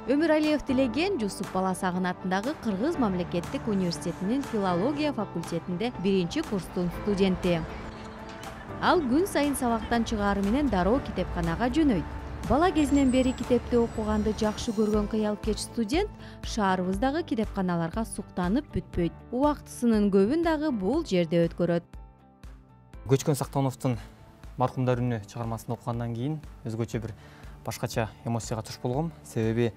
Өмүралиев Тилеген Жусуп Баласагын атындагы Кыргыз мамлекеттик университетинин филология факультетинде 1-курстун студенти. Ал күн сайын сабактан чыгаары менен дароо китепканага жөнөйт. Бала кезинен бери китепти окуганды жакшы көргөн кыялкеч студент шаарыбыздагы китепканаларга суктанып бүтпөйт. Убактысынын көбүн дагы бул жерде өткөрөт. Көчкөн Сактановдун Маркумдар үнү чыгармасын окугандан кийин өзгөчө бир башкача эмоцияга туш болгом. Себеби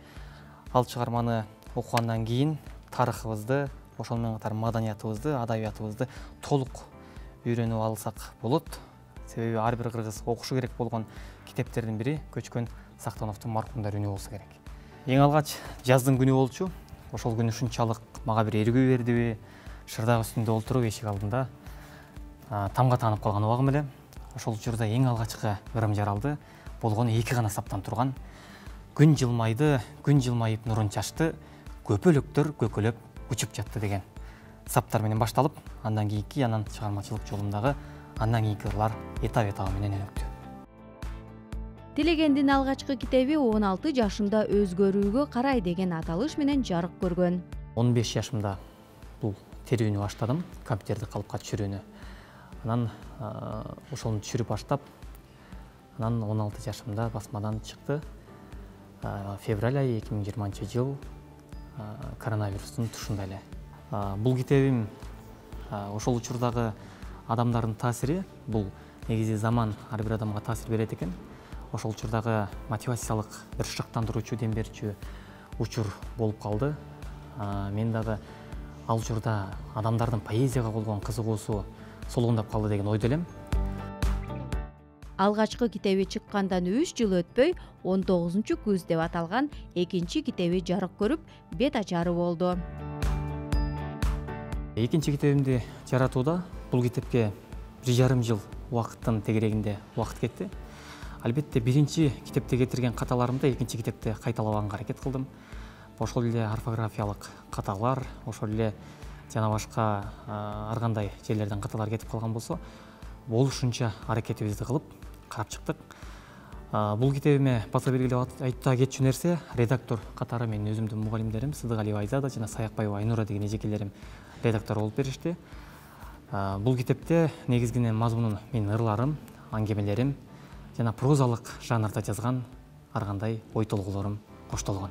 ал чыгарманы окугандан кийин тарыхыбызды, ошол менен катар маданиятыбызды, адабиятыбызды толук үйрөнүп алсак болот. Себеби ар бир кыргыз окушу керек болгон китептердин бири Көчкөн Сактановдун Маркумдар үнү болсо керек. Эң алгач жаздын күнү болчу. Ошол күнү ушунчалык мага бир эргүү бердиби? Шырдаак үстүндө олтуруп эшик алдында тамга таанып калган убагым эле. Ошол учурда эң алгачкы ырым жаралды болгону 2 гана саптан турган. Күн жылмайды, күн жылмайып нурун чачты, көпөлөктөр көкөлөп учуп жатты деген саптар менен башталып, андан кийинки анан чыгармачылык жолумдагы андан кийинки ырлар этап менен өнүктү. Тилегендин алгачкы китеби 16 жашымда өзгөрүүгө карай деген аталыш менен жарык көргөн. 15 жашымда бул терүүнү баштадым, компьютерди калыпка түшүрүүнү. Анан ошону түшүрүп баштап, анан 16 жашымда басмадан чыкты. Февраль айы 2020 жыл коронавирустун тушунда эле. Бул китебим ошол учурдагы адамдардын таасири, бул негизи заман ар бир адамга таасир берет экен. Ошол учурдагы мотивациялык бир шыктандыруучу, дем берүүчү учур болуп калды. Мен дагы ал учурда адамдардын поэзияга болгон кызыгуусу солгундап калды деген ойдо элем. Алгачкы китеби чыккандан 3 жыл өтпөй 19-күз деп аталган экинчи китеби жарык көрүп, бет ачары болду. Экинчи китебимди жаратууда бул китепке 1,5 жыл убакыттын тегерегинде убакыт кетти. Албетте биринчи китепте кетирген каталарымды экинчи китепте кайталабаганга аракет кылдым. Ошол эле орфографиялык каталар, ошол эле жана башка ар кандай жерлерден каталар кетип калган болсо, болушунча аракетибизди кылып карап чыктык. Бул китебиме баса белгилеп айта кетчү нерсе, редактор катары менин өзүмдүн мугалимдерим Сыдыгалиева Айзада жана Саякбаева Айнура деген эжекелерим редактор болуп беришти. Бул китепте негизгинен мазмунун менин ырларым, аңгемелерим жана прозалык жанрда жазган ар кандай ой толгоолорум коштолгон.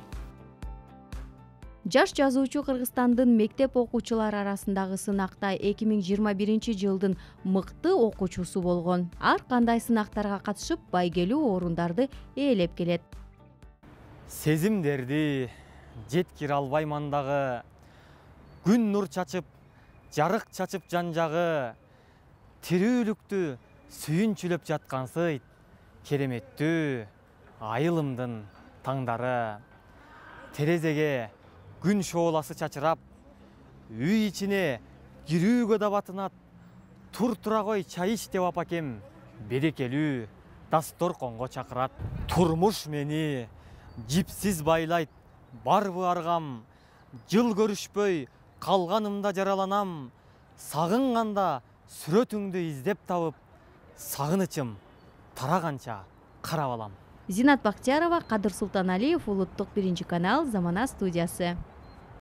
Жаш жазуучу Кыргызстандын мектеп окуучулары арасындагы сынакта 2021 жылдын мыкты окуучусу болгон. Ар кандай сынактарга катышып, байгелүү орундарды ээлеп келет. Сезимдерди жеткире албайман дагы, күн нур чачып, жарык чачып жан-жагы, тирүүлүктү сүйүнчүлөп жаткансыйт, кереметтүү айылымдын таңдары. Терезеге күн шооласы чачырап, үй ичине кирүүгө да батынат. Тур тура кой чай ич деп апакем, берекелүү дасторконго чакырат. Турмуш мени жипсиз байлайт, барбы аргам, жыл көрүшпөй калганымда жараланам. Сагынганда сүрөтүңдү издеп табып, сагынычым тараганча карап алам. Зинат Бактиярова, Кадыр Султаналиев, Улуттук 1 канал, Замана студиясы.